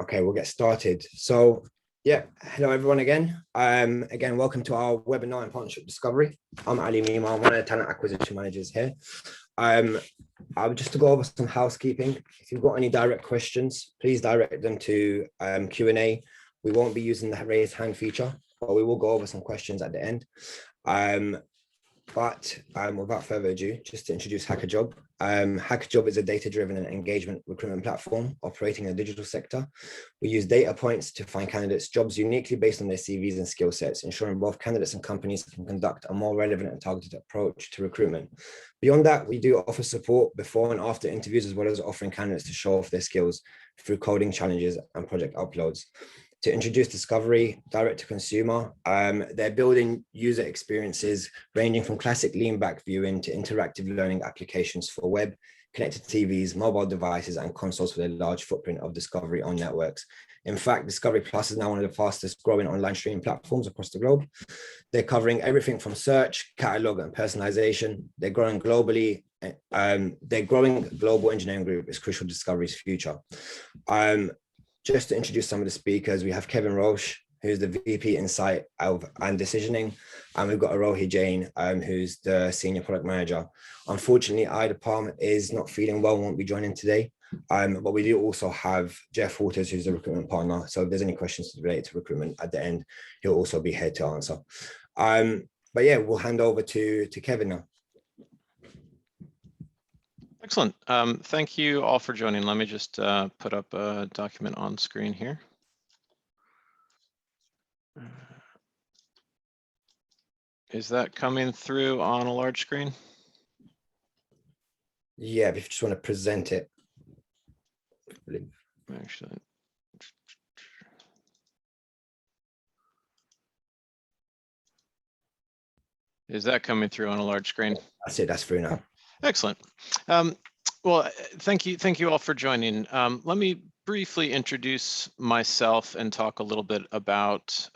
Okay, we'll get started. So, yeah, hello everyone again. Again, welcome to our webinar in partnership discovery. I'm Ali Mima, I'm one of the talent acquisition managers here. Just to go over some housekeeping. If you've got any direct questions, please direct them to Q&A. We won't be using the raise hand feature, but we will go over some questions at the end. Without further ado, just to introduce HackerJob. HackerJob is a data-driven and engagement recruitment platform operating in the digital sector. We use data points to find candidates jobs uniquely based on their CVs and skill sets, ensuring both candidates and companies can conduct a more relevant and targeted approach to recruitment. Beyond that, we do offer support before and after interviews, as well as offering candidates to show off their skills through coding challenges and project uploads. To introduce discovery direct to consumer, they're building user experiences ranging from classic lean back viewing to interactive learning applications for web, connected TVs, mobile devices, and consoles for their large footprint of discovery on networks. In fact, Discovery Plus is now one of the fastest growing online streaming platforms across the globe. They're covering everything from search, catalog, and personalization. They're growing globally. Their growing global engineering group is crucial to Discovery's future. Just to introduce some of the speakers, we have Kevin Roche, who's the VP Insight and Decisioning, and we've got Aarohi Jain, who's the Senior Product Manager. Unfortunately, Ida Palm is not feeling well, won't be joining today, but we do also have Jeff Waters, who's the recruitment partner. So if there's any questions related to recruitment at the end, he'll also be here to answer. But yeah, we'll hand over to Kevin now. Excellent. Thank you all for joining. Let me just put up a document on screen here. Is that coming through on a large screen? Yeah, if you just want to present it. Actually, is that coming through on a large screen? That's it, that's through now. Excellent. Well, thank you all for joining. Let me briefly introduce myself and talk a little bit about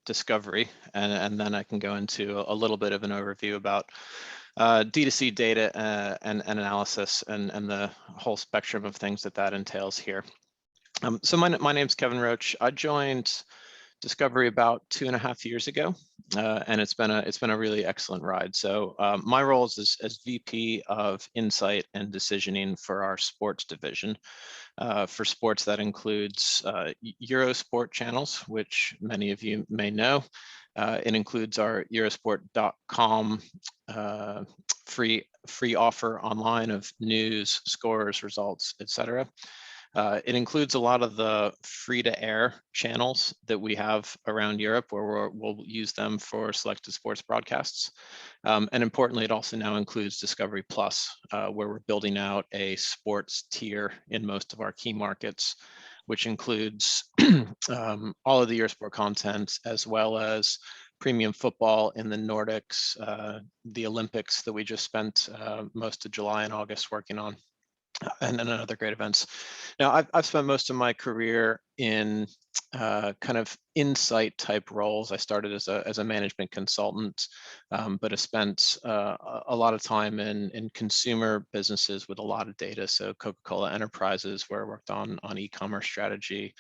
discovery, and then I can go into a little bit of an overview about D2C data and analysis and the whole spectrum of things that entails here. So my name's Kevin Roche. I joined Discovery about 2.5 years ago, and it's been a really excellent ride. So my role is as VP of Insight and Decisioning for our sports division. For sports, that includes Eurosport channels, which many of you may know. It includes our Eurosport.com free offer online of news, scores, results, etc. It includes a lot of the free-to-air channels that we have around Europe, where we'll use them for selected sports broadcasts. And importantly, it also now includes Discovery Plus, where we're building out a sports tier in most of our key markets, which includes all of the Eurosport content, as well as premium football in the Nordics, the Olympics that we just spent most of July and August working on, and then other great events. Now, I've spent most of my career in kind of insight type roles. I started as a management consultant, but I spent a lot of time in consumer businesses with a lot of data. So Coca-Cola Enterprises, where I worked on e-commerce strategy.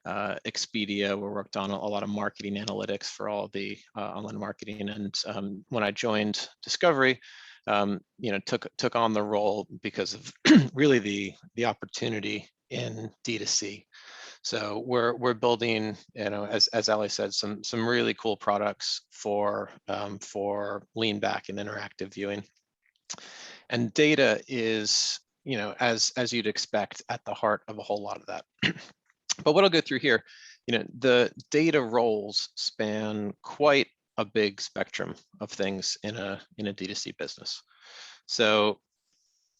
Expedia, where I worked on a lot of marketing analytics for all of the online marketing. And when I joined Discovery, took on the role because of really the opportunity in D2C. So we're building, as Ali said, some really cool products for lean back and interactive viewing. And data is, as you'd expect, at the heart of a whole lot of that. But what I'll go through here, the data roles span quite a big spectrum of things in a D2C business. So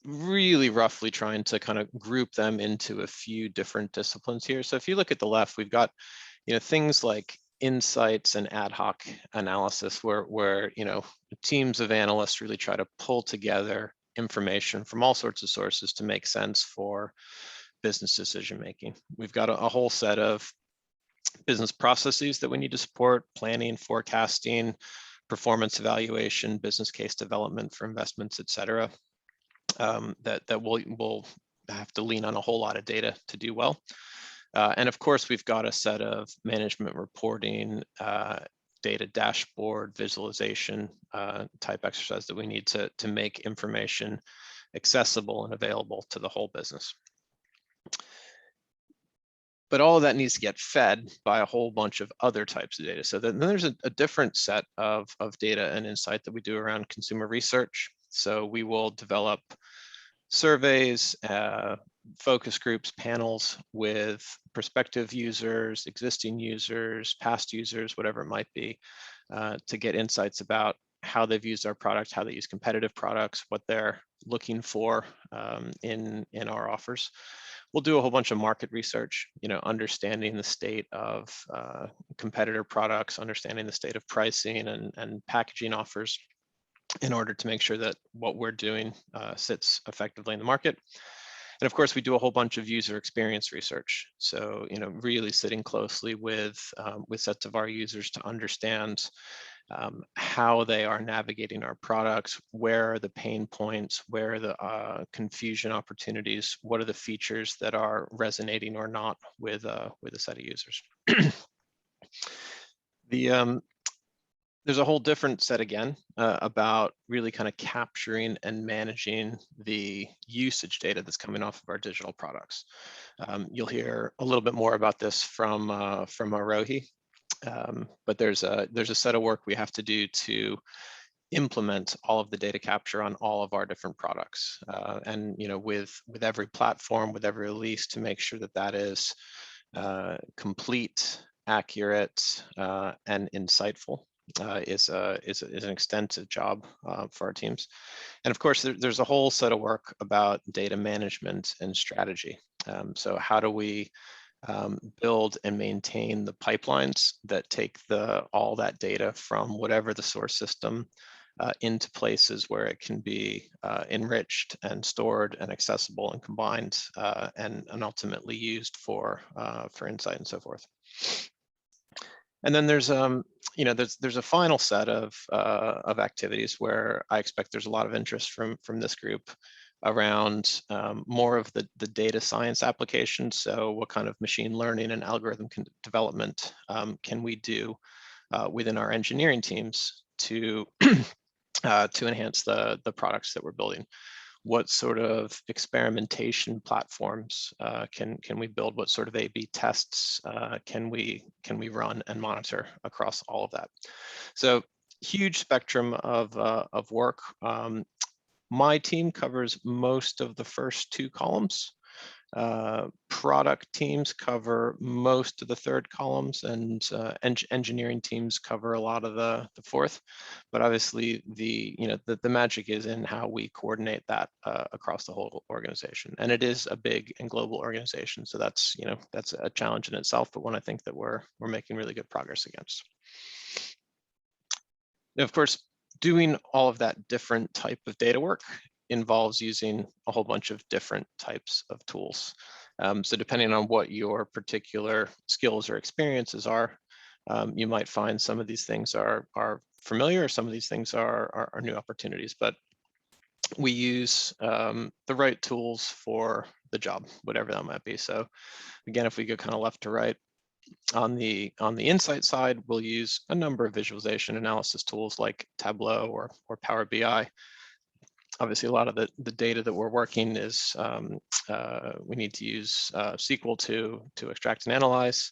really roughly trying to kind of group them into a few different disciplines here. So if you look at the left, we've got, things like insights and ad hoc analysis, where teams of analysts really try to pull together information from all sorts of sources to make sense for business decision making. We've got a whole set of business processes that we need to support: planning, forecasting, performance evaluation, business case development for investments, etc. That we'll have to lean on a whole lot of data to do well. And of course, we've got a set of management reporting, data dashboard, visualization type exercise that we need to make information accessible and available to the whole business. But all of that needs to get fed by a whole bunch of other types of data. So then there's a different set of data and insight that we do around consumer research. So we will develop surveys, focus groups, panels with prospective users, existing users, past users, whatever it might be, to get insights about how they've used our product, how they use competitive products, what they're looking for in our offers. We'll do a whole bunch of market research, understanding the state of competitor products, understanding the state of pricing and packaging offers in order to make sure that what we're doing sits effectively in the market. And of course, we do a whole bunch of user experience research. So, really sitting closely with sets of our users to understand how they are navigating our products, where are the pain points, where are the confusion opportunities, what are the features that are resonating or not with a set of users. There's a whole different set again about really kind of capturing and managing the usage data that's coming off of our digital products. You'll hear a little bit more about this from Aarohi. But there's a set of work we have to do to implement all of the data capture on all of our different products, and with every platform, with every release, to make sure that that is complete, accurate, and insightful. Is an extensive job for our teams. And of course, there's a whole set of work about data management and strategy. So how do we build and maintain the pipelines that take all that data from whatever the source system into places where it can be enriched and stored and accessible and combined and ultimately used for insight and so forth. And then there's there's a final set of activities where I expect there's a lot of interest from this group around more of the data science applications. So what kind of machine learning and algorithm development can we do within our engineering teams to enhance the products that we're building? What sort of experimentation platforms can we build? What sort of A/B tests can we run and monitor across all of that? So huge spectrum of work. My team covers most of the first two columns. Product teams cover most of the third columns, and engineering teams cover a lot of the fourth. But obviously, the magic is in how we coordinate that across the whole organization. And it is a big and global organization, so that's a challenge in itself, but one I think that we're making really good progress against. Now, of course, doing all of that different type of data work involves using a whole bunch of different types of tools. So depending on what your particular skills or experiences are, you might find some of these things are familiar, or some of these things are new opportunities. But we use the right tools for the job, whatever that might be. So again, if we go kind of left to right, on the insight side, we'll use a number of visualization analysis tools like Tableau or Power BI. Obviously, a lot of the data that we're working is we need to use SQL to extract and analyze,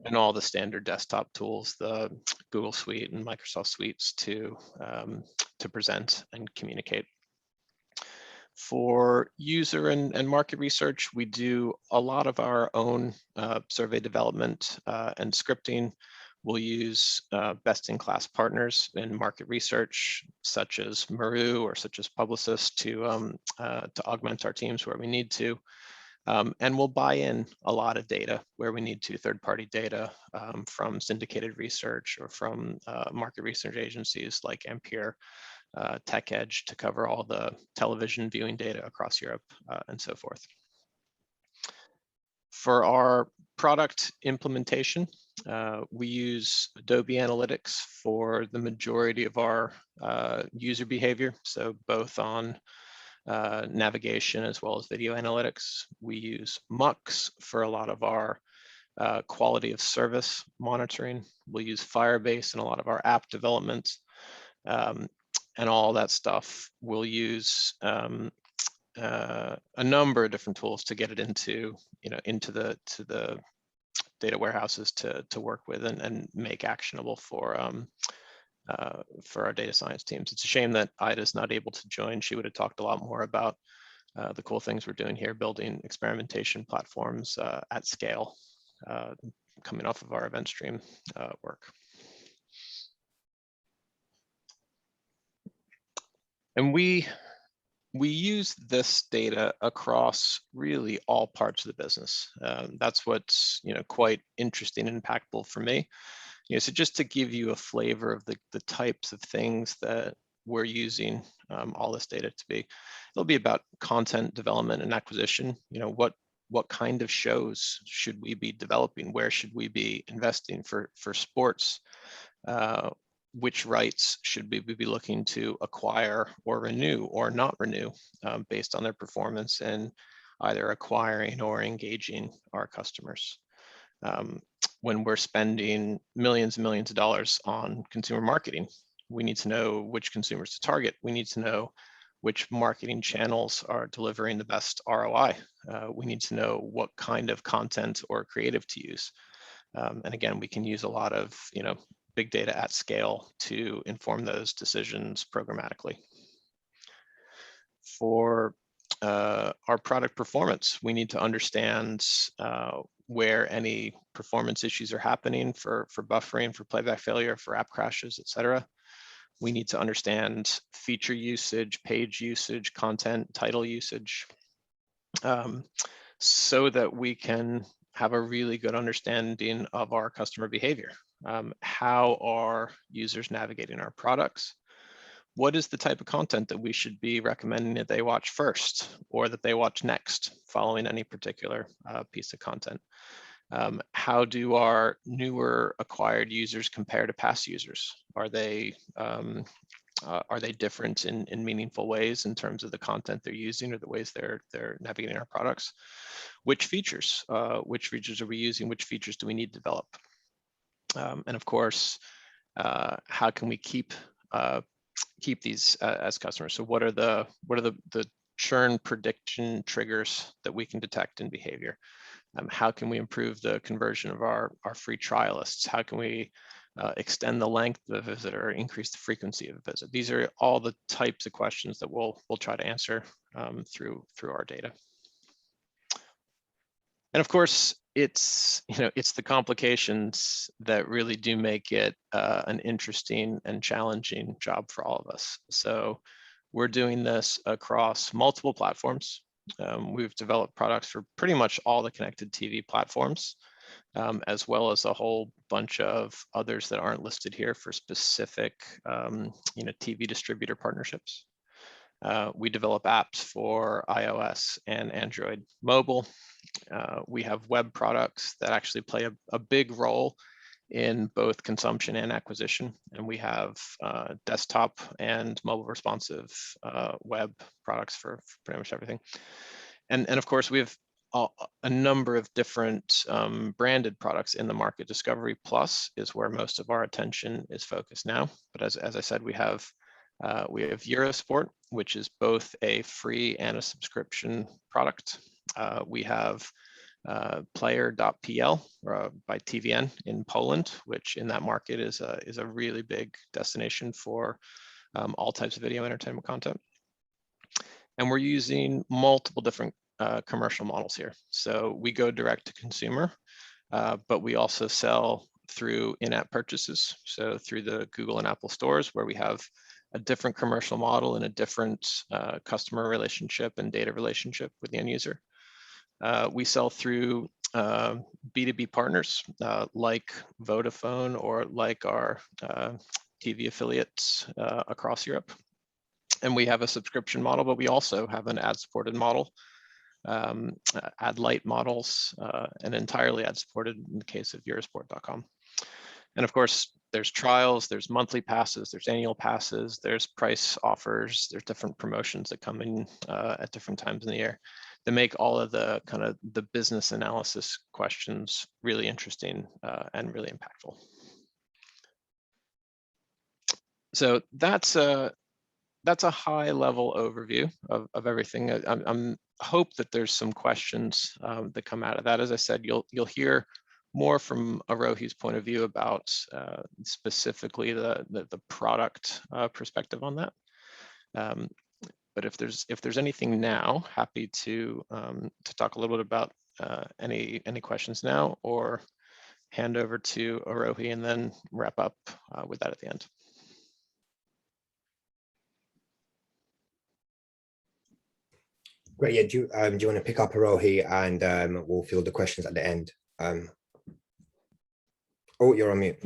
and all the standard desktop tools, the Google Suite and Microsoft Suites to present and communicate. For user and market research, we do a lot of our own survey development and scripting. We'll use best-in-class partners in market research, such as Maru or such as Publicis, to augment our teams where we need to. And we'll buy in a lot of data where we need to, third-party data from syndicated research or from market research agencies like Ampere, TechEdge, to cover all the television viewing data across Europe and so forth. For our product implementation, we use Adobe Analytics for the majority of our user behavior, so both on navigation as well as video analytics. We use Mux for a lot of our quality of service monitoring. We'll use Firebase in a lot of our app development, and all that stuff. We'll use a number of different tools to get it into, into the data warehouses to work with and make actionable for our data science teams. It's a shame that Ida's not able to join. She would have talked a lot more about the cool things we're doing here, building experimentation platforms at scale, coming off of our event stream work. And we use this data across really all parts of the business. That's what's quite interesting and impactful for me. So just to give you a flavor of the types of things that we're using all this data to be, it'll be about content development and acquisition. What kind of shows should we be developing? Where should we be investing for sports? Which rights should we be looking to acquire or renew or not renew based on their performance in either acquiring or engaging our customers? When we're spending millions and millions of dollars on consumer marketing, we need to know which consumers to target. We need to know which marketing channels are delivering the best ROI. We need to know what kind of content or creative to use. And again, we can use a lot of big data at scale to inform those decisions programmatically. For our product performance, we need to understand where any performance issues are happening for buffering, for playback failure, for app crashes, etc. We need to understand feature usage, page usage, content, title usage, so that we can have a really good understanding of our customer behavior. How are users navigating our products? What is the type of content that we should be recommending that they watch first or that they watch next following any particular piece of content? How do our newer acquired users compare to past users? Are they different in meaningful ways in terms of the content they're using or the ways they're navigating our products? Which features are we using? Which features do we need to develop? And of course, how can we keep these as customers? So what are the churn prediction triggers that we can detect in behavior? How can we improve the conversion of our free trialists? How can we extend the length of a visit or increase the frequency of a visit? These are all the types of questions that we'll try to answer through our data. And of course, it's the complications that really do make it an interesting and challenging job for all of us. So we're doing this across multiple platforms. We've developed products for pretty much all the connected TV platforms, as well as a whole bunch of others that aren't listed here for specific TV distributor partnerships. We develop apps for iOS and Android mobile. We have web products that actually play a big role in both consumption and acquisition. And we have desktop and mobile responsive web products for pretty much everything. And of course, we have a number of different branded products in the market. Discovery Plus is where most of our attention is focused now. But as I said, we have Eurosport, which is both a free and a subscription product. We have player.pl by TVN in Poland, which in that market is a really big destination for all types of video entertainment content. And we're using multiple different commercial models here. So we go direct to consumer, but we also sell through in-app purchases. So through the Google and Apple stores, where we have a different commercial model and a different customer relationship and data relationship with the end user. We sell through B2B partners like Vodafone or like our TV affiliates across Europe. And we have a subscription model, but we also have an ad-supported model, ad-light models, and entirely ad-supported in the case of Eurosport.com. And of course, there's trials, there's monthly passes, there's annual passes, there's price offers, there's different promotions that come in at different times in the year. make all of the kind of the business analysis questions really interesting and really impactful. So that's a high level overview of everything. I'm hope that there's some questions that come out of that. As I said, you'll hear more from Aarohi's point of view about specifically the product perspective on that. But if there's anything now, happy to talk a little bit about any questions now, or hand over to Aarohi and then wrap up with that at the end. Great. Yeah. Do you want to pick up Aarohi, and we'll field the questions at the end? Oh, you're on mute.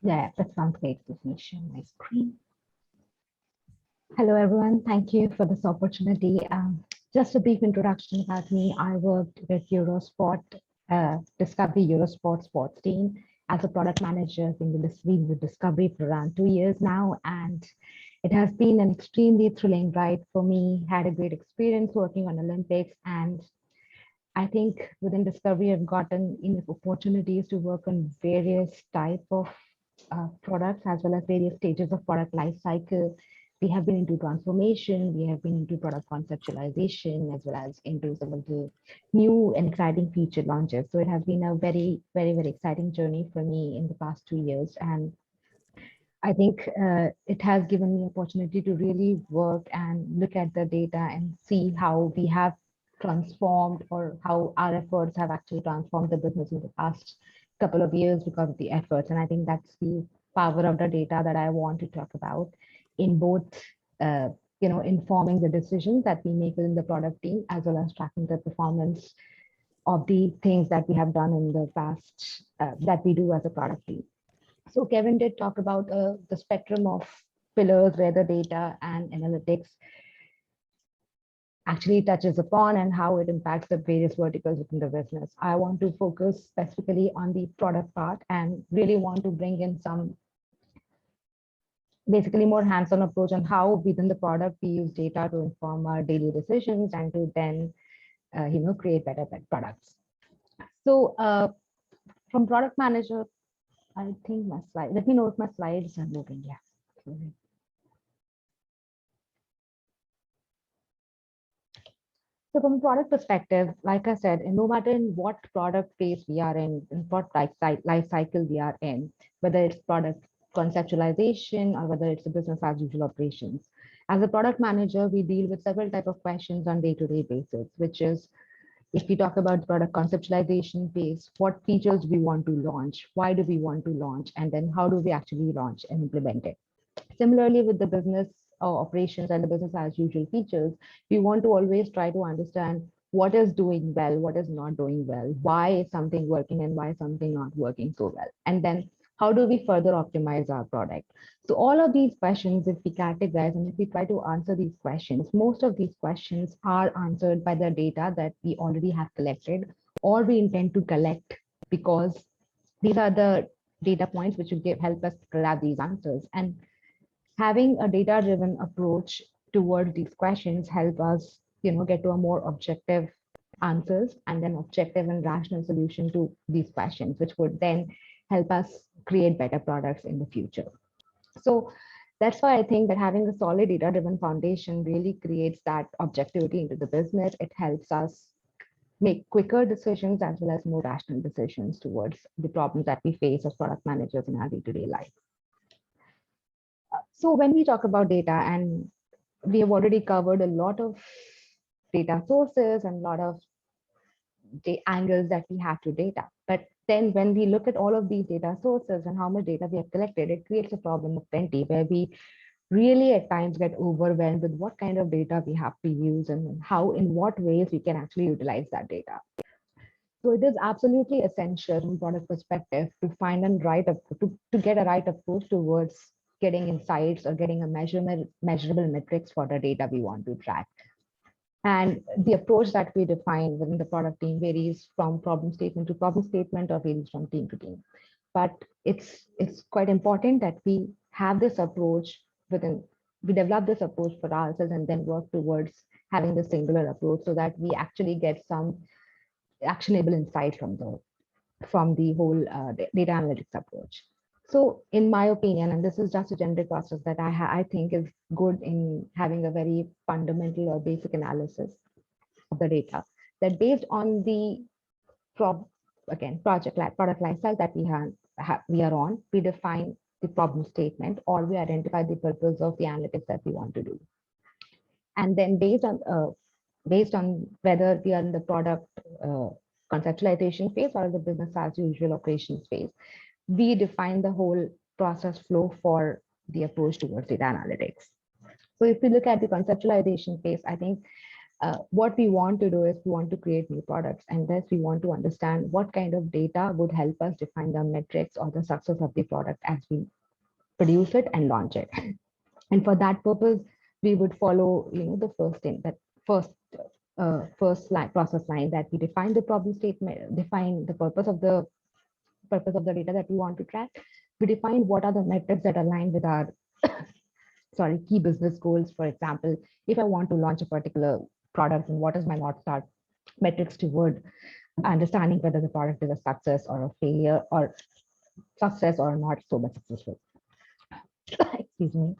Yeah, that sounds great. Let me share my screen. Hello, everyone. Thank you for this opportunity. Just a brief introduction about me. I worked with Eurosport, Discovery Eurosport sports team as a product manager in the Discovery for around 2 years now. And it has been an extremely thrilling ride for me. Had a great experience working on Olympics. And I think within Discovery, I've gotten enough opportunities to work on various type of products, as well as various stages of product life cycle. We have been into transformation, we have been into product conceptualization, as well as into some of the new and exciting feature launches. So it has been a very, very, very exciting journey for me in the past 2 years. And I think it has given me opportunity to really work and look at the data and see how we have transformed, or how our efforts have actually transformed the business in the past couple of years because of the efforts. And I think that's the power of the data that I want to talk about in both, informing the decisions that we make within the product team, as well as tracking the performance of the things that we have done in the past that we do as a product team. So Kevin did talk about the spectrum of pillars where the data and analytics actually touches upon and how it impacts the various verticals within the business. I want to focus specifically on the product part and really want to bring in some basically more hands-on approach on how within the product we use data to inform our daily decisions and to then create better products. So from product manager, I think my slide, let me know if my slides are moving. Yeah. So from a product perspective, like I said, no matter in what product phase we are in what life cycle we are in, whether it's product conceptualization or whether it's a business as usual operations. As a product manager, we deal with several types of questions on day-to-day basis, which is, if we talk about product conceptualization phase, what features do we want to launch? Why do we want to launch? And then how do we actually launch and implement it? Similarly, with the business operations and the business as usual features, we want to always try to understand what is doing well, what is not doing well, why is something working and why is something not working so well. And then how do we further optimize our product? So all of these questions, if we categorize and if we try to answer these questions, most of these questions are answered by the data that we already have collected or we intend to collect, because these are the data points which will help us grab these answers. And having a data-driven approach towards these questions help us, get to a more objective answers and then objective and rational solution to these questions, which would then help us create better products in the future. So that's why I think that having a solid data-driven foundation really creates that objectivity into the business. It helps us make quicker decisions as well as more rational decisions towards the problems that we face as product managers in our day-to-day life. So when we talk about data, and we have already covered a lot of data sources and a lot of the angles that we have to data. But then when we look at all of these data sources and how much data we have collected, it creates a problem of plenty, where we really at times get overwhelmed with what kind of data we have to use and how, in what ways we can actually utilize that data. So it is absolutely essential from product perspective to find a to get a right approach towards getting insights or getting a measurable metrics for the data we want to track. And the approach that we define within the product team varies from problem statement to problem statement or varies from team to team. But it's quite important that we have this approach we develop this approach for ourselves and then work towards having the singular approach so that we actually get some actionable insight from the whole data analytics approach. So in my opinion, and this is just a generic process that I think is good in having a very fundamental or basic analysis of the data, that based on the product lifestyle that we are on, we define the problem statement or we identify the purpose of the analytics that we want to do. And then based on whether we are in the product conceptualization phase or the business as usual operations phase, we define the whole process flow for the approach towards data analytics. So if we look at the conceptualization phase, I think what we want to do is we want to create new products, and thus we want to understand what kind of data would help us define the metrics or the success of the product as we produce it and launch it. And for that purpose, we would follow, the first thing, that first line, process line, that we define the problem statement, define the purpose of the data that we want to track. We define what are the metrics that align with our key business goals. For example, if I want to launch a particular product, and what is my North Star metrics toward understanding whether the product is a success or a failure, or success or not so much successful. Excuse me.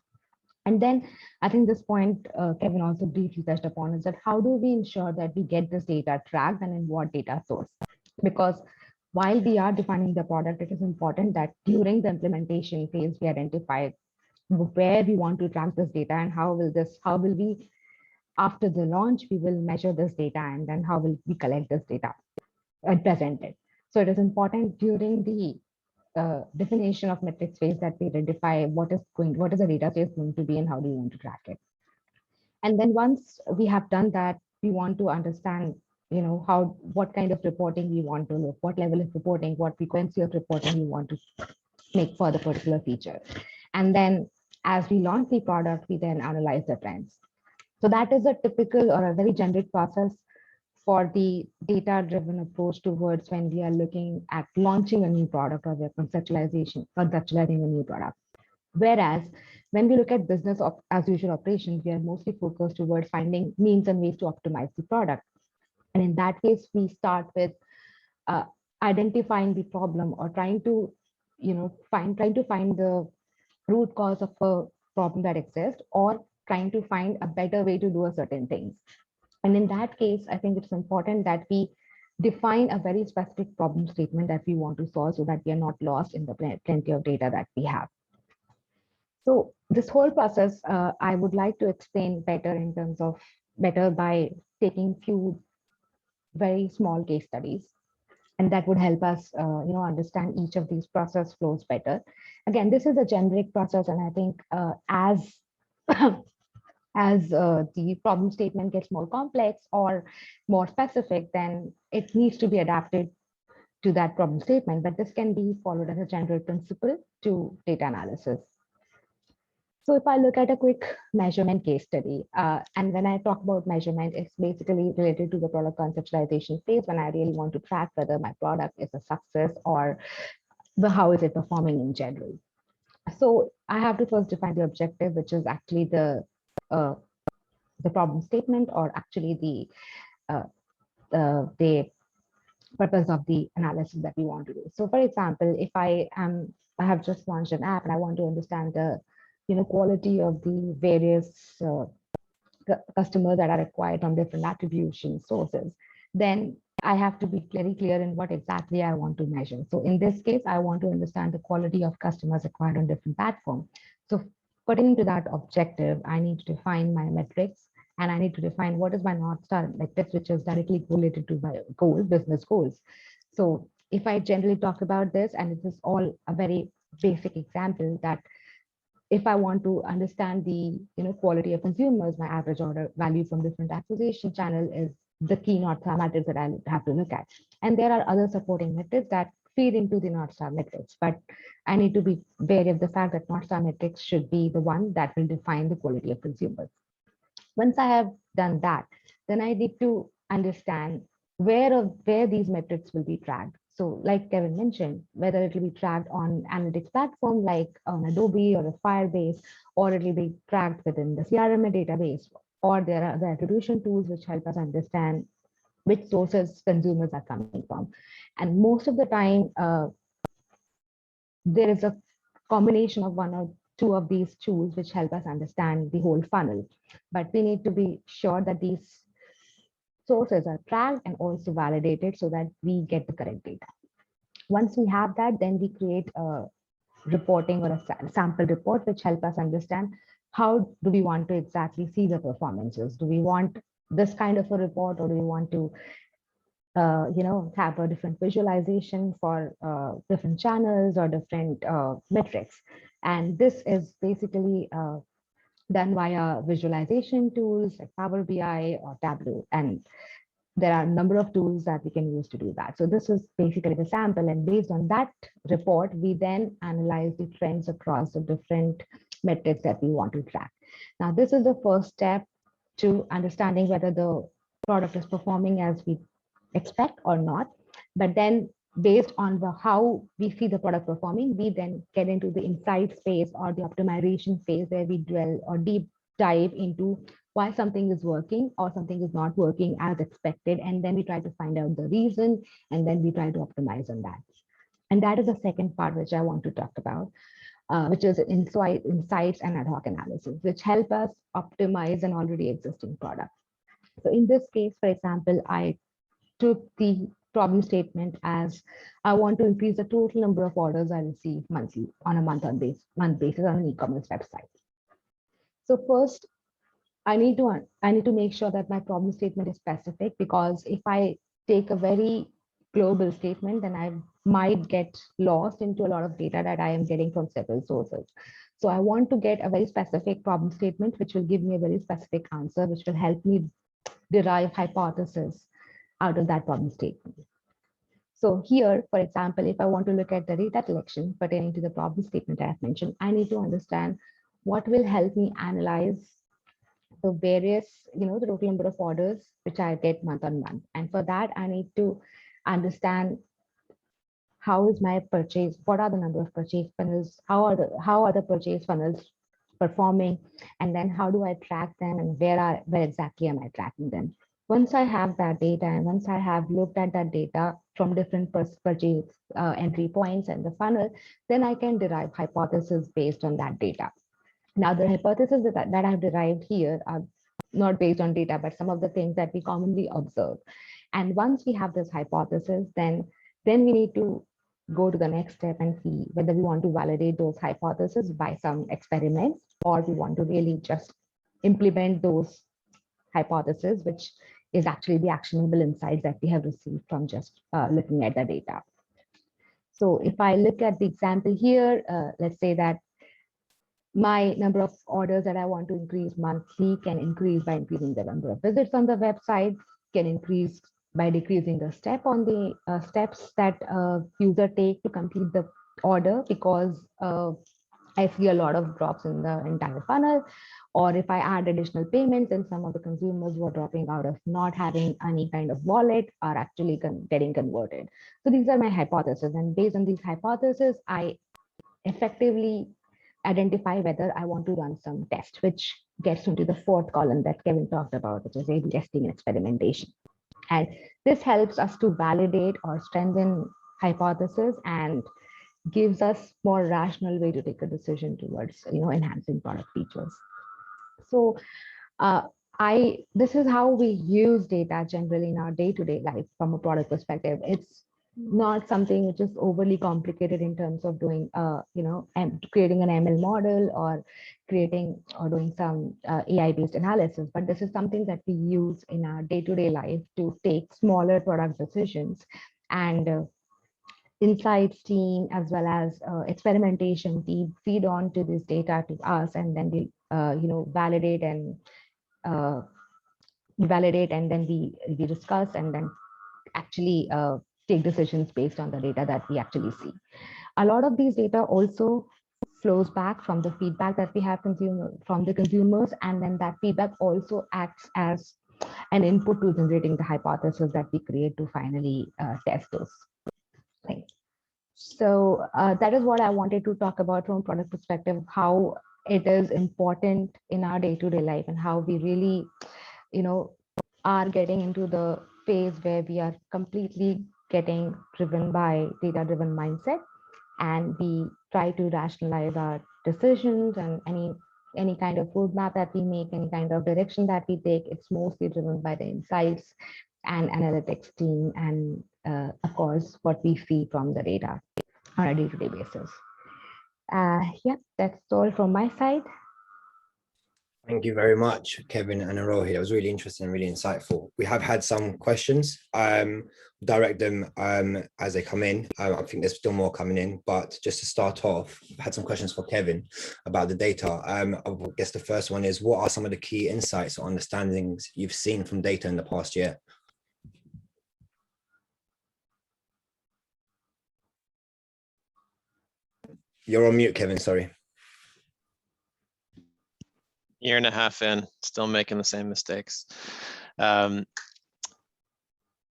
And then I think this point Kevin also briefly touched upon is that how do we ensure that we get this data tracked and in what data source? Because while we are defining the product, it is important that during the implementation phase, we identify where we want to track this data and how will we, after the launch, we will measure this data, and then how will we collect this data and present it. So it is important during the definition of metrics phase that we identify what is the data phase going to be and how do you want to track it. And then once we have done that, we want to understand, what kind of reporting we want to look, what level of reporting, what frequency of reporting we want to make for the particular feature. And then as we launch the product, we then analyze the trends. So that is a typical or a very generic process for the data-driven approach towards when we are looking at launching a new product or we are conceptualizing a new product. Whereas when we look at business as usual operations, we are mostly focused towards finding means and ways to optimize the product. And in that case, we start with identifying the problem or trying to find the root cause of a problem that exists, or trying to find a better way to do a certain things. And in that case, I think it's important that we define a very specific problem statement that we want to solve so that we are not lost in the plenty of data that we have. So this whole process, I would like to explain better by taking few very small case studies, and that would help us understand each of these process flows better. Again, this is a generic process, and I think as the problem statement gets more complex or more specific, then it needs to be adapted to that problem statement. But this can be followed as a general principle to data analysis. So if I look at a quick measurement case study, and when I talk about measurement, it's basically related to the product conceptualization phase, when I really want to track whether my product is a success or how is it performing in general. So I have to first define the objective, which is actually the problem statement, or actually the purpose of the analysis that we want to do. So for example, if I have just launched an app and I want to understand the quality of the various customers that are acquired from different attribution sources, then I have to be very clear in what exactly I want to measure. So in this case, I want to understand the quality of customers acquired on different platforms. So putting to that objective, I need to define my metrics, and I need to define what is my North Star metrics, which is directly related to my business goals. So if I generally talk about this, and this is all a very basic example, that if I want to understand the quality of consumers, my average order value from different acquisition channel is the key North Star metrics that I have to look at. And there are other supporting metrics that feed into the North Star metrics, but I need to be wary of the fact that North Star metrics should be the one that will define the quality of consumers. Once I have done that, then I need to understand where these metrics will be tracked. So like Kevin mentioned, whether it will be tracked on analytics platform like on Adobe or a Firebase, or it will be tracked within the CRM database, or there are the attribution tools which help us understand which sources consumers are coming from. And most of the time, there is a combination of one or two of these tools which help us understand the whole funnel. But we need to be sure that these sources are tracked and also validated so that we get the correct data. Once we have that, then we create a reporting or a sample report which help us understand how do we want to exactly see the performances. Do we want this kind of a report, or do we want to have a different visualization for different channels or different metrics? And this is basically done via visualization tools like Power BI or Tableau. And there are a number of tools that we can use to do that. So this is basically the sample. And based on that report, we then analyze the trends across the different metrics that we want to track. Now, this is the first step to understanding whether the product is performing as we expect or not. But then based on how we see the product performing, we then get into the insights phase or the optimization phase, where we dwell or deep dive into why something is working or something is not working as expected. And then we try to find out the reason, and then we try to optimize on that. And that is the second part which I want to talk about, which is insights and ad hoc analysis, which help us optimize an already existing product. So in this case, for example, I took the problem statement as I want to increase the total number of orders I receive monthly on a month basis on an e-commerce website. So first, I need to make sure that my problem statement is specific, because if I take a very global statement, then I might get lost into a lot of data that I am getting from several sources. So I want to get a very specific problem statement, which will give me a very specific answer, which will help me derive hypothesis out of that problem statement. So here, for example, if I want to look at the data collection pertaining to the problem statement I have mentioned, I need to understand what will help me analyze the various, the total number of orders which I get month on month. And for that, I need to understand how is my purchase, what are the number of purchase funnels, how are the purchase funnels performing, and then how do I track them, and where exactly am I tracking them. Once I have that data, and once I have looked at that data from different purchase entry points and the funnel, then I can derive hypotheses based on that data. Now, the hypotheses that I've derived here are not based on data, but some of the things that we commonly observe. And once we have this hypothesis, then we need to go to the next step and see whether we want to validate those hypotheses by some experiments, or we want to really just implement those hypotheses, which is actually the actionable insights that we have received from just looking at the data. So if I look at the example here, let's say that my number of orders that I want to increase monthly can increase by increasing the number of visits on the website, can increase by decreasing the steps that user take to complete the order, because I see a lot of drops in the entire funnel. Or if I add additional payments, and some of the consumers who are dropping out of not having any kind of wallet are actually getting converted. So these are my hypotheses. And based on these hypotheses, I effectively identify whether I want to run some test, which gets into the fourth column that Kevin talked about, which is A/B testing and experimentation. And this helps us to validate or strengthen hypotheses and gives us more rational way to take a decision towards enhancing product features. So this is how we use data generally in our day-to-day life from a product perspective. It's not something which is overly complicated in terms of doing, creating an ML model or doing some AI-based analysis. But this is something that we use in our day-to-day life to take smaller product decisions. And insights team as well as experimentation team feed on to this data to us, and then we validate and then we discuss, and then actually take decisions based on the data that we actually see. A lot of these data also flows back from the feedback that we have from the consumers, and then that feedback also acts as an input to generating the hypothesis that we create to finally test those things. So that is what I wanted to talk about from a product perspective, how it is important in our day-to-day life, and how we really, you know, are getting into the phase where we are completely getting driven by data-driven mindset, and we try to rationalize our decisions, and any kind of roadmap that we make, any kind of direction that we take, it's mostly driven by the insights and analytics team, and of course what we feed from the data on a day-to-day basis. Yeah, that's all from my side. Thank you very much, Kevin and Aarohi. That was really interesting and really insightful. We have had some questions. Direct them as they come in. I think there's still more coming in, but just to start off, I had some questions for Kevin about the data. I guess the first one is, what are some of the key insights or understandings you've seen from data in the past year? You're on mute, Kevin, sorry. Year and a half in, still making the same mistakes.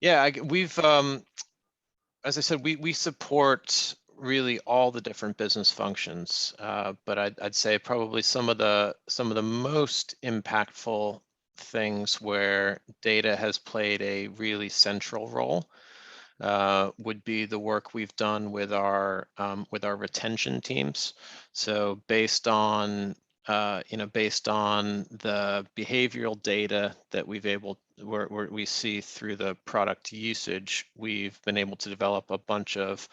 Yeah, we've, as I said, we support really all the different business functions, but I'd say probably some of the most impactful things where data has played a really central role would be the work we've done with our retention teams. So based on based on the behavioral data that where we see through the product usage, we've been able to develop a bunch of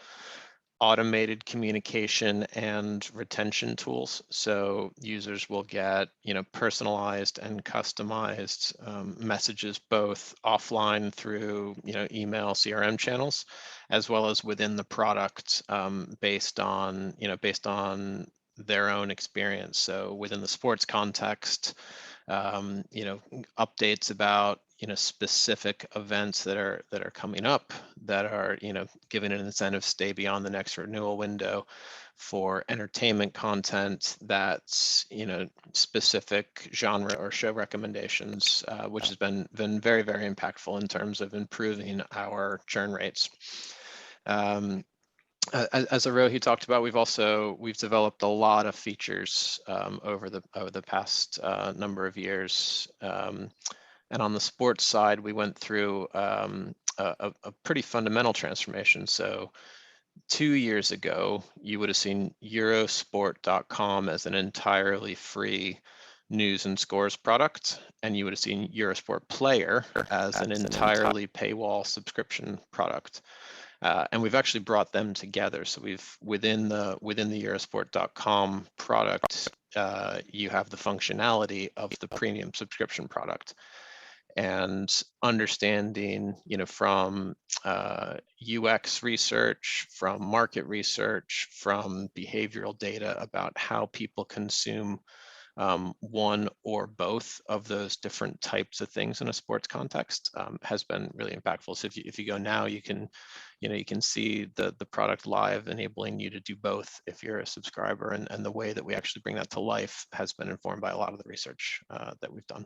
automated communication and retention tools. So users will get, personalized and customized messages, both offline through, email, CRM channels, as well as within the product, based on their own experience. So within the sports context, updates about specific events that are coming up, that are given an incentive to stay beyond the next renewal window. For entertainment content, that's specific genre or show recommendations, which has been very, very impactful in terms of improving our churn rates. As Aarohi talked about, we've developed a lot of features over the past number of years. And on the sports side, we went through a pretty fundamental transformation. So 2 years ago, you would have seen Eurosport.com as an entirely free news and scores product, and you would have seen Eurosport Player as an entirely paywall subscription product. And we've actually brought them together. So we've within the Eurosport.com product, you have the functionality of the premium subscription product. And understanding, from UX research, from market research, from behavioral data about how people consume one or both of those different types of things in a sports context, has been really impactful. So if you go now, you can see the product live, enabling you to do both if you're a subscriber, and the way that we actually bring that to life has been informed by a lot of the research that we've done.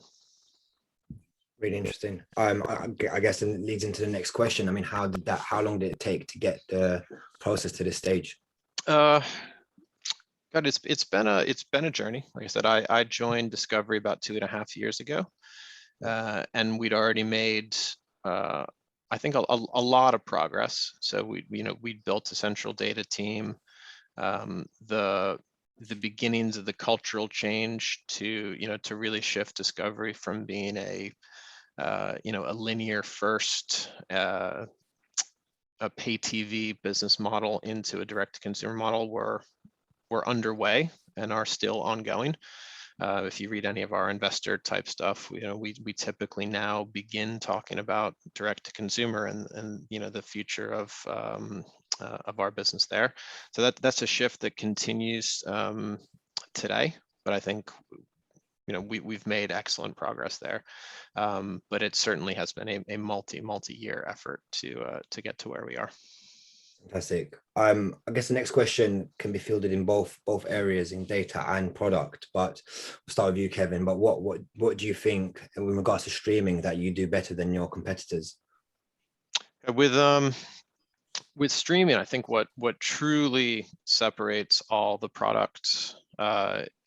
Really interesting. I guess it leads into the next question. I mean, how long did it take to get the process to this stage? God, it's been a journey. Like I said, I joined Discovery about 2.5 years ago, and we'd already made I think a lot of progress. So we built a central data team. The beginnings of the cultural change to really shift Discovery from being a linear first, a pay TV business model into a direct to consumer model were underway and are still ongoing. If you read any of our investor type stuff, we typically now begin talking about direct to consumer and the future of our business there. So that's a shift that continues today, but I think we've made excellent progress there. But it certainly has been a multi-year effort to get to where we are. Fantastic. I guess the next question can be fielded in both areas, in data and product, but we'll start with you, Kevin. But what do you think in regards to streaming that you do better than your competitors? With streaming, I think what truly separates all the products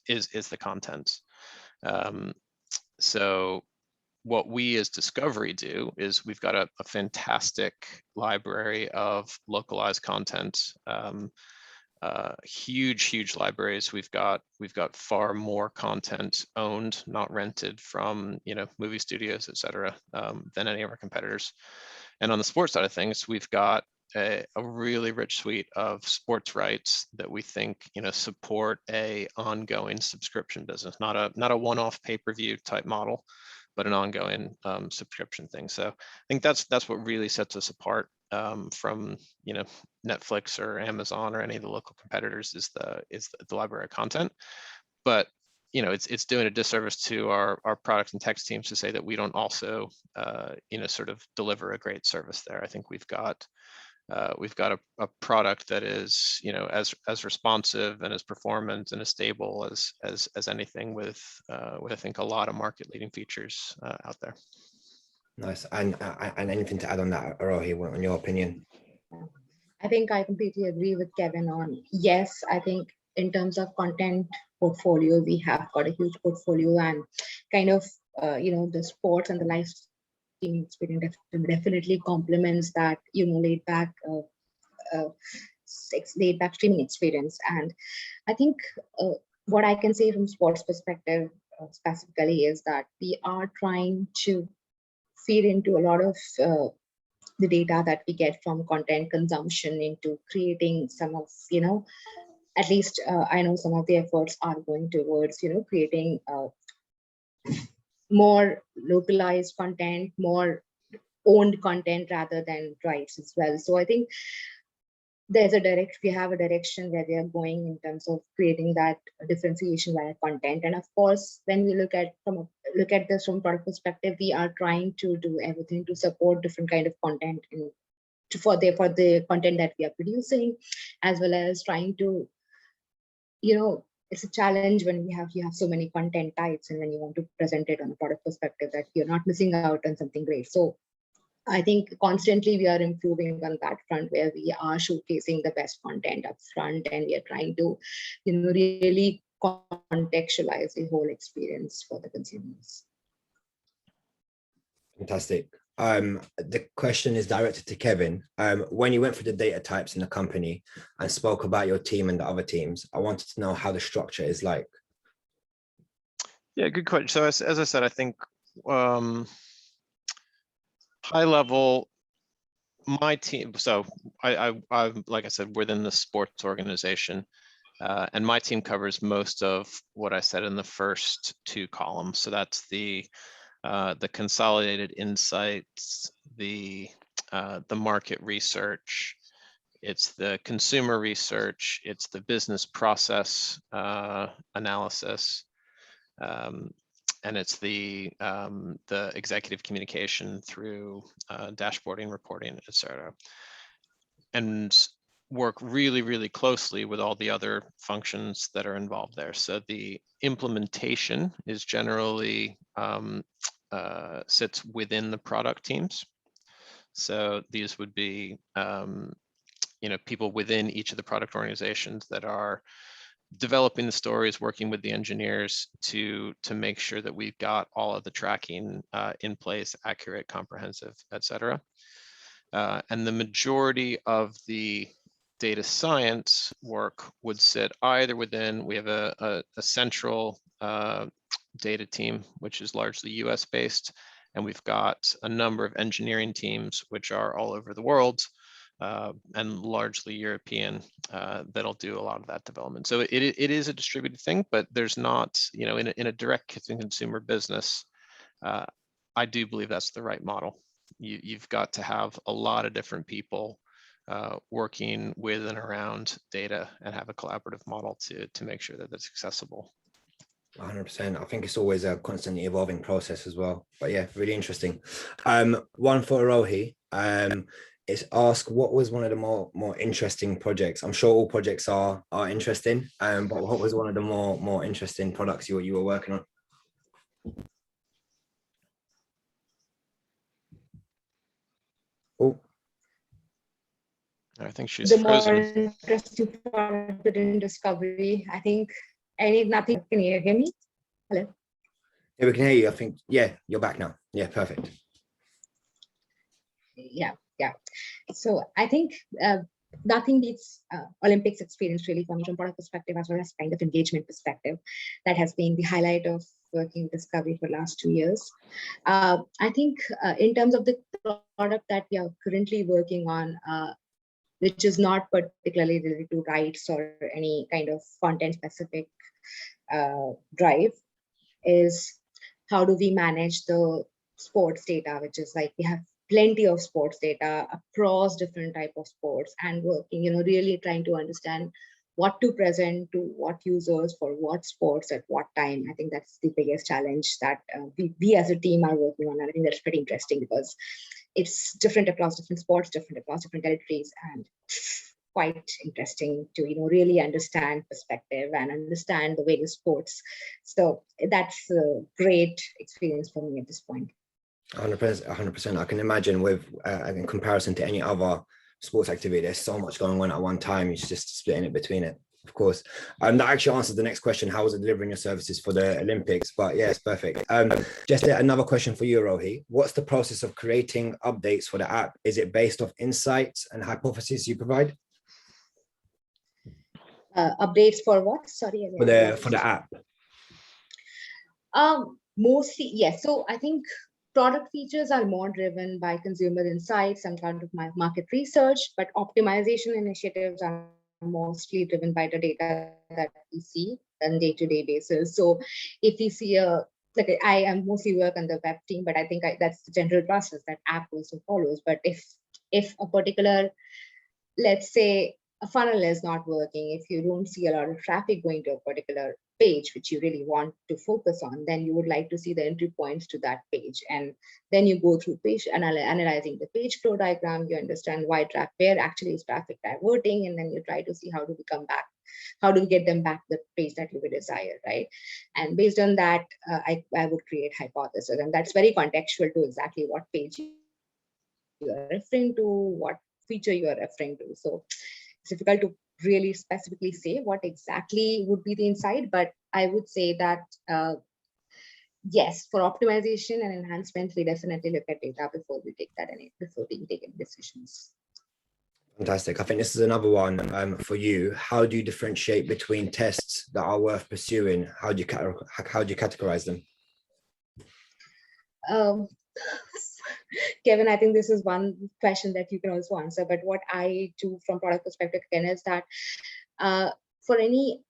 is the content. So what we as Discovery do is we've got a fantastic library of localized content, huge libraries. We've got far more content owned, not rented from, you know, movie studios, et cetera, than any of our competitors. And on the sports side of things, we've got a really rich suite of sports rights that we think, you know, support a ongoing subscription business, not a one-off pay-per-view type model, but an ongoing subscription thing. So I think that's what really sets us apart from, you know, Netflix or Amazon or any of the local competitors, is the library of content. But you know, it's doing a disservice to our product and tech teams to say that we don't also you know, sort of deliver a great service there. I think we've got a product that is, you know, as responsive and as performant and as stable as anything, with I think a lot of market leading features out there. Nice. And anything to add on that, Aarohi, on your opinion? I think I completely agree with Kevin on, yes, I think in terms of content portfolio, we have got a huge portfolio, and kind of, you know, the sports and the live streaming experience definitely complements that, you know, laid back streaming experience. And I think what I can say from sports perspective specifically is that we are trying to feed into a lot of the data that we get from content consumption into creating some of, you know, at least I know some of the efforts are going towards, you know, creating more localized content, more owned content rather than rights as well. So I think we have a direction where we are going in terms of creating that differentiation via content. And of course, when we look at this from product perspective, we are trying to do everything to support different kind of content for the content that we are producing, as well as trying to, you know, it's a challenge when you have so many content types, and when you want to present it on a product perspective, that you're not missing out on something great. So I think constantly we are improving on that front, where we are showcasing the best content up front, and we are trying to, you know, really contextualize the whole experience for the consumers. Fantastic. The question is directed to Kevin. When you went through the data types in the company and spoke about your team and the other teams, I wanted to know how the structure is like. Yeah, good question. So as I said, I think high level, my team, so I'm like I said, within the sports organization, and my team covers most of what I said in the first two columns. So that's the consolidated insights, the market research, it's the consumer research, it's the business process analysis, and it's the executive communication through dashboarding, reporting, et cetera. And work really closely with all the other functions that are involved there. So the implementation is generally sits within the product teams. So these would be you know, people within each of the product organizations that are developing the stories, working with the engineers to make sure that we've got all of the tracking in place, accurate, comprehensive, et cetera. And the majority of the data science work would sit either within, we have a central data team, which is largely US based, and we've got a number of engineering teams, which are all over the world, and largely European, that'll do a lot of that development. So it is a distributed thing, but there's not, you know, in a direct consumer business, I do believe that's the right model. You've got to have a lot of different people working with and around data, and have a collaborative model to make sure that it's accessible. 100%. I think it's always a constantly evolving process as well. But yeah, really interesting. One for Aarohi. It's ask, what was one of the more interesting projects? I'm sure all projects are interesting, but what was one of the more interesting products you were working on? Oh, I think she's frozen. The more interesting product within Discovery, I think Nothing. Can you hear me? Hello. Yeah, we can hear you. I think, yeah, you're back now. Yeah, perfect. Yeah. So I think nothing beats Olympics experience really from product perspective as well as kind of engagement perspective. That has been the highlight of working with Discovery for the last 2 years. I think in terms of the product that we are currently working on, which is not particularly related to rights or any kind of content specific drive, is how do we manage the sports data, which is like we have plenty of sports data across different type of sports, and working, really trying to understand what to present to what users for what sports at what time. I think that's the biggest challenge that we as a team are working on. And I think that's pretty interesting because it's different across different sports, different across different territories, and quite interesting to really understand perspective and understand the various sports. So that's a great experience for me at this point. 100%. I can imagine with in comparison to any other sports activity, there's so much going on at one time. It's just splitting it between it, of course. That actually answers the next question: how was it delivering your services for the Olympics? But yeah, it's perfect. Just another question for you, Aarohi. What's the process of creating updates for the app? Is it based off insights and hypotheses you provide? Updates for what? Sorry, For the app. Mostly, yes. So I think product features are more driven by consumer insights, some kind of market research, but optimization initiatives are mostly driven by the data that we see on day-to-day basis. So if we see I am mostly work on the web team, but I think that's the general process that app also follows. But if a particular, let's say, a funnel is not working, if you don't see a lot of traffic going to a particular page, which you really want to focus on, then you would like to see the entry points to that page. And then you go through page analyzing the page flow diagram, you understand where actually is traffic diverting, and then you try to see how do we get them back to the page that you would desire, right? And based on that, I would create hypothesis, and that's very contextual to exactly what page you are referring to, what feature you are referring to. So it's difficult to really specifically say what exactly would be the insight, but I would say that yes, for optimization and enhancement, we definitely look at data before we take any decisions. Fantastic. I think this is another one for you. How do you differentiate between tests that are worth pursuing? How do you categorize them? Kevin, I think this is one question that you can also answer, but what I do from product perspective again is that for any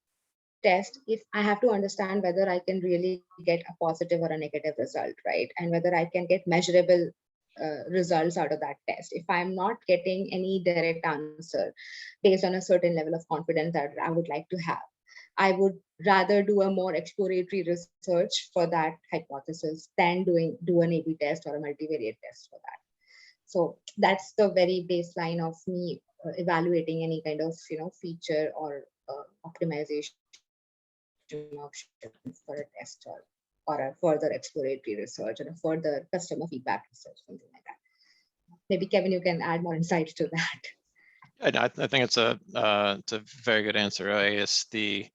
test, if I have to understand whether I can really get a positive or a negative result, right? And whether I can get measurable results out of that test. If I'm not getting any direct answer based on a certain level of confidence that I would like to have, I would rather do a more exploratory research for that hypothesis than do an A/B test or a multivariate test for that. So that's the very baseline of me evaluating any kind of feature or optimization option for a test or a further exploratory research or a further customer feedback research, something like that. Maybe Kevin, you can add more insights to that. I think it's a very good answer. I guess the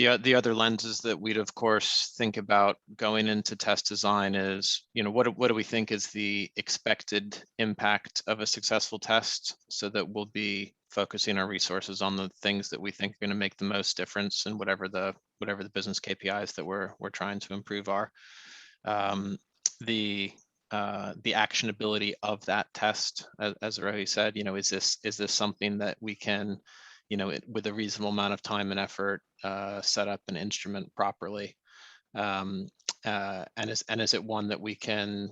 other lenses that we'd of course think about going into test design is, what do we think is the expected impact of a successful test, so that we'll be focusing our resources on the things that we think are going to make the most difference in whatever the business KPIs that we're trying to improve are. The actionability of that test, as Aarohi said, is this something that we can, with a reasonable amount of time and effort, set up an instrument properly, and is it one that we can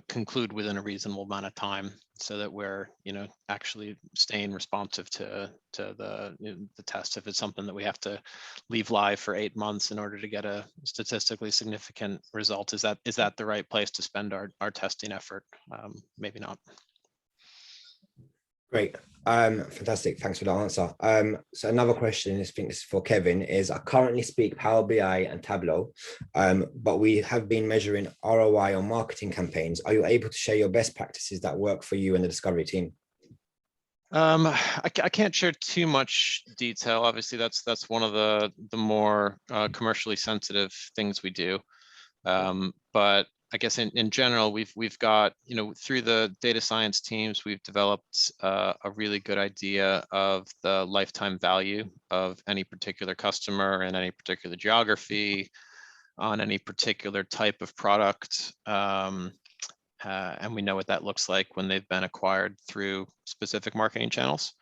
conclude within a reasonable amount of time, so that we're actually staying responsive to the test. If it's something that we have to leave live for 8 months in order to get a statistically significant result, is that the right place to spend our testing effort? Maybe not. Great. Fantastic. Thanks for the answer. So another question, I think this is for Kevin, is I currently speak Power BI and Tableau, but we have been measuring ROI on marketing campaigns. Are you able to share your best practices that work for you and the Discovery team? I can't share too much detail. Obviously, that's one of the more commercially sensitive things we do. But I guess in general, we've got, you know, through the data science teams, we've developed a really good idea of the lifetime value of any particular customer in any particular geography on any particular type of product. And we know what that looks like when they've been acquired through specific marketing channels.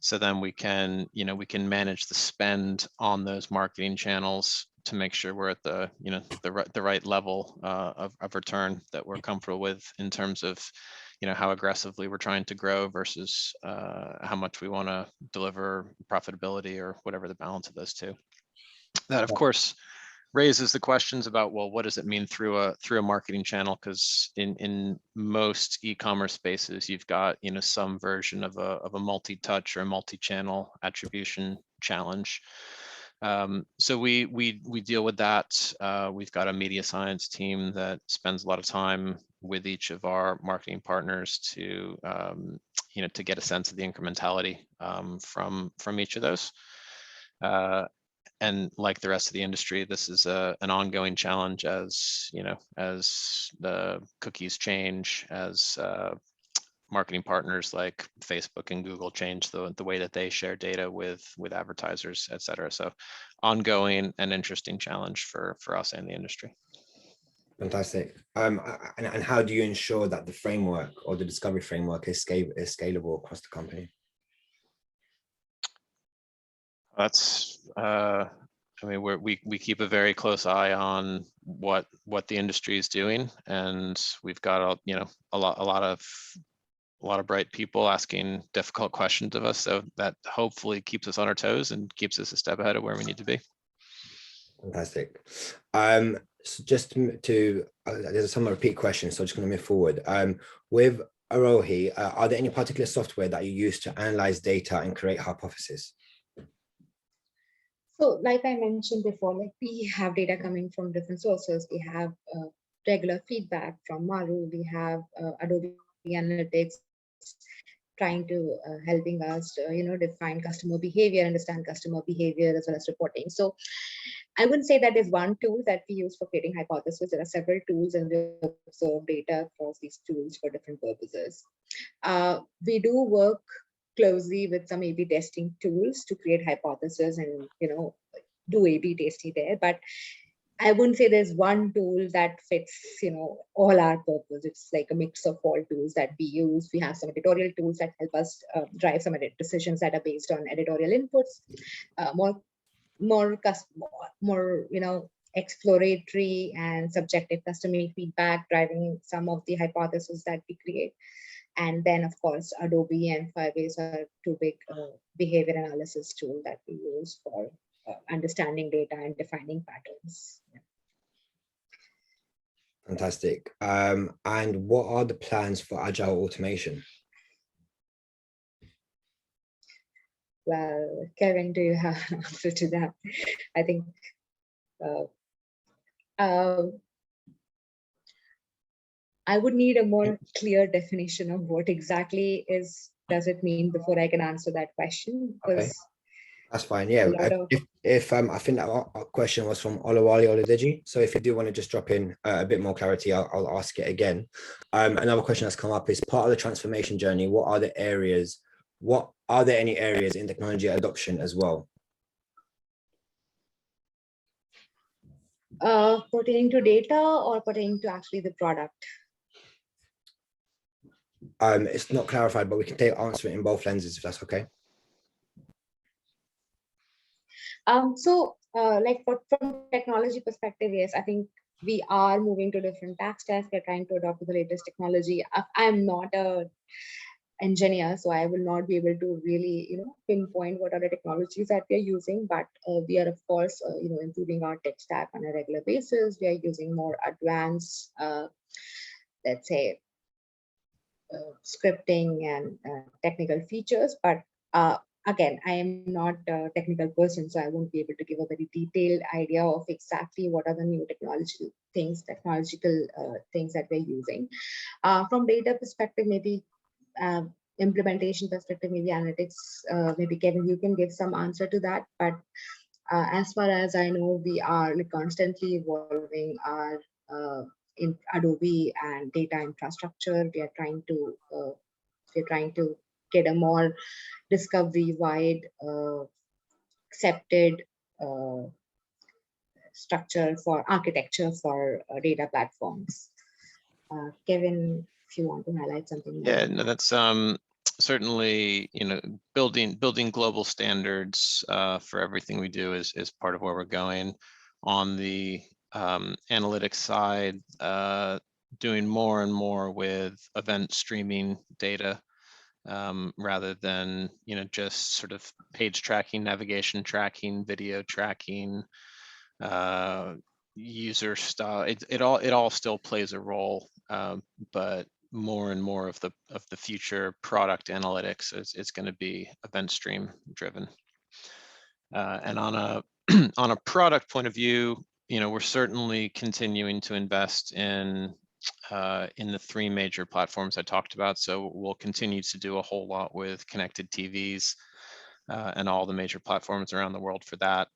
So then we can, you know, we can manage the spend on those marketing channels to make sure we're at the, you know, the right level of return that we're comfortable with in terms of, you know, how aggressively we're trying to grow versus how much we want to deliver profitability or whatever the balance of those two. That, of course, raises the questions about, well, what does it mean through a marketing channel? Because in most e-commerce spaces, you've got, you know, some version of a multi-touch or multi-channel attribution challenge. So we deal with that. We've got a media science team that spends a lot of time with each of our marketing partners to you know, to get a sense of the incrementality from each of those. And like the rest of the industry, this is an ongoing challenge as, you know, as the cookies change, as marketing partners like Facebook and Google change the way that they share data with advertisers, et cetera. So ongoing and interesting challenge for us and the industry. Fantastic. And how do you ensure that the framework or the discovery framework is scalable across the company? That's I mean, we keep a very close eye on what the industry is doing, and we've got you know, a lot of bright people asking difficult questions of us, so that hopefully keeps us on our toes and keeps us a step ahead of where we need to be. Fantastic. So just to there's some repeat questions, so I'm just going to move forward. With Aarohi, are there any particular software that you use to analyze data and create hypotheses? So like I mentioned before, like we have data coming from different sources. We have regular feedback from Maru. We have Adobe Analytics trying to helping us, you know, define customer behavior, understand customer behavior as well as reporting. So I wouldn't say that there's one tool that we use for creating hypotheses. There are several tools, and we observe data across these tools for different purposes. We do work closely with some A/B testing tools to create hypotheses and, you know, do A/B testing there. But I wouldn't say there's one tool that fits, you know, all our purpose. It's like a mix of all tools that we use. We have some editorial tools that help us drive some decisions that are based on editorial inputs, more, you know, exploratory and subjective customer feedback driving some of the hypotheses that we create. And then, of course, Adobe and Firebase are two big behavior analysis tools that we use for understanding data and defining patterns. Yeah. Fantastic. And what are the plans for Agile automation? Well, Kevin, do you have an answer to that? I think I would need a more clear definition of what exactly does it mean before I can answer that question. Because okay, that's fine. Yeah, if I think that question was from Olawale Oladeji. So if you do want to just drop in a bit more clarity, I'll ask it again. Another question that's come up is part of the transformation journey. What are the areas? What are there any areas in technology adoption as well? Pertaining to data or pertaining to actually the product? It's not clarified, but we can answer it in both lenses if that's okay. Like from technology perspective, yes, I think we are moving to different tech stacks. We're trying to adopt the latest technology. I'm not a engineer, so I will not be able to really, you know, pinpoint what are the technologies that we are using. But we are, of course, you know, improving our tech stack on a regular basis. We are using more advanced, let's say, scripting and technical features. But again, I am not a technical person, so I won't be able to give a very detailed idea of exactly what are the new technological things that we're using. From data perspective, maybe implementation perspective, maybe analytics, maybe Kevin, you can give some answer to that. But as far as I know, we are like constantly evolving our in Adobe and data infrastructure. We are trying to get a more discovery-wide accepted structure for architecture for data platforms. Kevin, if you want to highlight something. Yeah, no, that's certainly, building global standards for everything we do is part of where we're going. On the analytics side, doing more and more with event streaming data rather than just sort of page tracking, navigation tracking, video tracking, user style. It all still plays a role, but more and more of the future product analytics is going to be event stream driven. And on a on a product point of view, we're certainly continuing to invest in the three major platforms I talked about. So we'll continue to do a whole lot with connected TVs and all the major platforms around the world for that.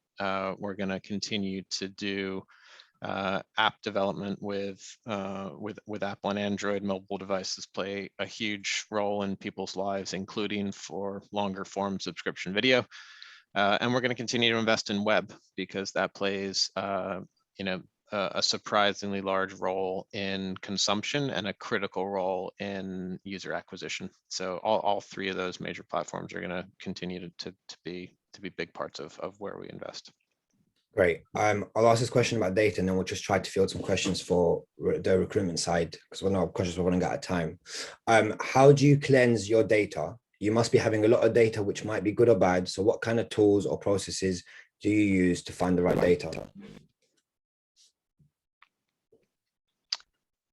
We're going to continue to do app development with Apple and Android. Mobile devices play a huge role in people's lives, including for longer form subscription video. And we're going to continue to invest in web because that plays, a surprisingly large role in consumption and a critical role in user acquisition. So all three of those major platforms are going to continue to be big parts of where we invest. Great. I'll ask this question about data, and then we'll just try to field some questions for the recruitment side, because we're not conscious we're running out of time. How do you cleanse your data? You must be having a lot of data, which might be good or bad. So what kind of tools or processes do you use to find the right data?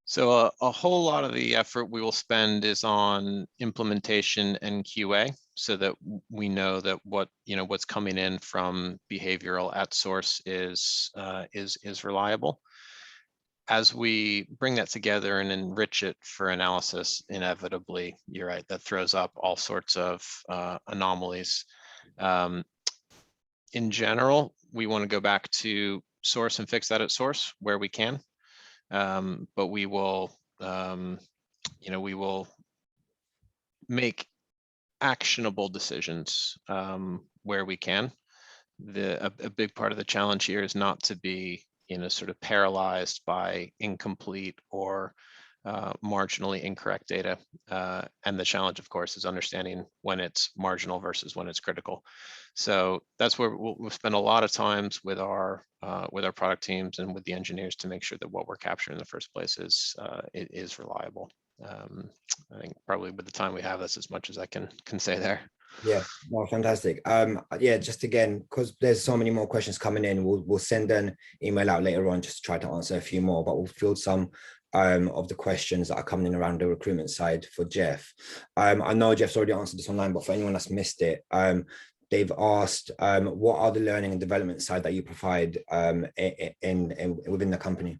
So a whole lot of the effort we will spend is on implementation and QA, so that we know that what's coming in from behavioral at source is reliable. As we bring that together and enrich it for analysis, inevitably, you're right, that throws up all sorts of anomalies. In general, we want to go back to source and fix that at source where we can. But we will, we will make actionable decisions where we can. A big part of the challenge here is not to be, sort of paralyzed by incomplete or marginally incorrect data. And the challenge, of course, is understanding when it's marginal versus when it's critical. So that's where we'll spend a lot of times with our product teams and with the engineers to make sure that what we're capturing in the first place is reliable. I think probably with the time we have, that's as much as I can say there. Yeah, well, fantastic. Yeah, just again, because there's so many more questions coming in, we'll send an email out later on just to try to answer a few more, but we'll field some of the questions that are coming in around the recruitment side for Jeff. I know Jeff's already answered this online, but for anyone that's missed it, they've asked, what are the learning and development side that you provide within the company?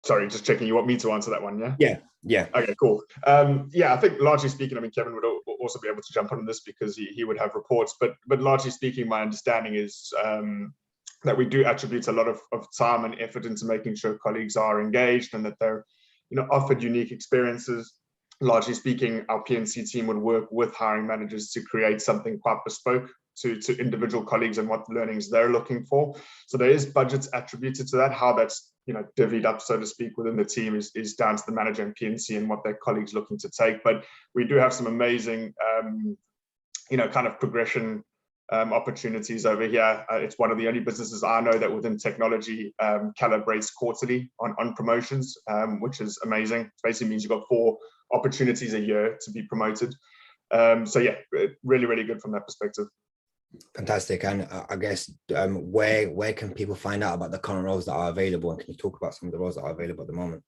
Sorry, just checking. You want me to answer that one? Yeah. Okay, cool. Yeah, I think largely speaking, I mean, Kevin would also be able to jump on this because he would have reports. But largely speaking, my understanding is that we do attribute a lot of time and effort into making sure colleagues are engaged and that they're, offered unique experiences. Largely speaking, our PNC team would work with hiring managers to create something quite bespoke to individual colleagues and what learnings they're looking for. So there is budgets attributed to that. How that's divvied up, so to speak, within the team is down to the manager and PNC and what their colleagues looking to take. But we do have some amazing, kind of progression opportunities over here. It's one of the only businesses I know that within technology calibrates quarterly on promotions, which is amazing. It basically means you've got 4 opportunities a year to be promoted. So yeah, really, really good from that perspective. Fantastic. And I guess where can people find out about the current roles that are available, and can you talk about some of the roles that are available at the moment?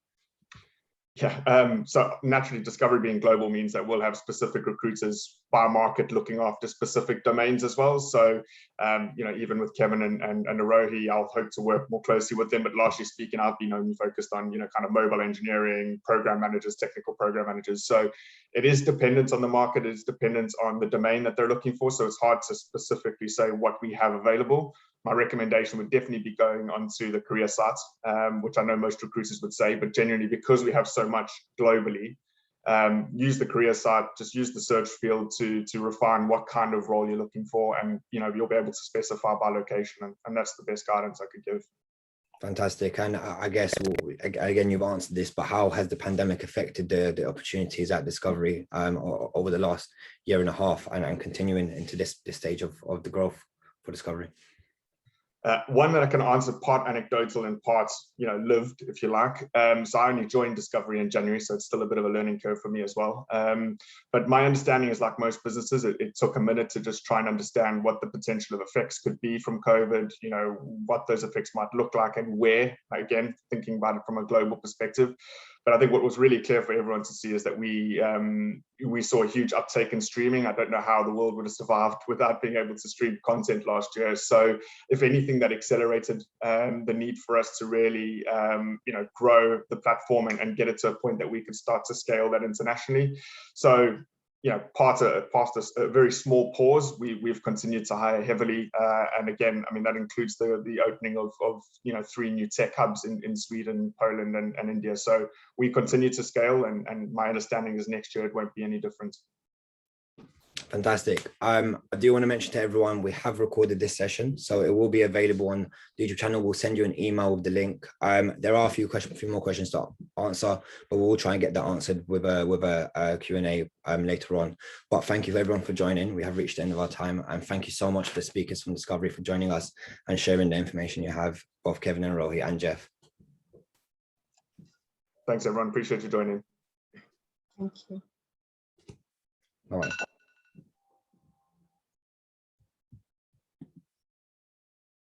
Yeah, so naturally discovery being global means that we'll have specific recruiters by market looking after specific domains as well. So, even with Kevin and Aarohi, I'll hope to work more closely with them, but largely speaking, I've been only focused on, kind of mobile engineering, program managers, technical program managers. So it is dependent on the market, it is dependent on the domain that they're looking for. So it's hard to specifically say what we have available. My recommendation would definitely be going onto the career site, which I know most recruiters would say, but genuinely because we have so much globally, use the career site, just use the search field to refine what kind of role you're looking for, and you'll be able to specify by location, and that's the best guidance I could give. Fantastic. And I guess, again, you've answered this, but how has the pandemic affected the opportunities at Discovery over the last year and a half and continuing into this stage of the growth for Discovery? One that I can answer part anecdotal and part, lived, if you like. So I only joined Discovery in January, so it's still a bit of a learning curve for me as well. But my understanding is, like most businesses, it took a minute to just try and understand what the potential of effects could be from COVID, what those effects might look like and where, again, thinking about it from a global perspective. But I think what was really clear for everyone to see is that we saw a huge uptake in streaming. I don't know how the world would have survived without being able to stream content last year. So if anything, that accelerated the need for us to really, grow the platform and get it to a point that we could start to scale that internationally. So, past a very small pause, we've continued to hire heavily, and again, I mean, that includes the opening of 3 new tech hubs in Sweden, Poland, and India. So we continue to scale, and my understanding is next year it won't be any different. Fantastic. I do want to mention to everyone, we have recorded this session, so it will be available on the YouTube channel. We'll send you an email with the link. There are a few more questions to answer, but we'll try and get that answered with a Q&A later on. But thank you everyone for joining. We have reached the end of our time, and thank you so much to the speakers from Discovery for joining us and sharing the information you have, both Kevin and Aarohi and Jeff. Thanks everyone, appreciate you joining. Thank you. All right.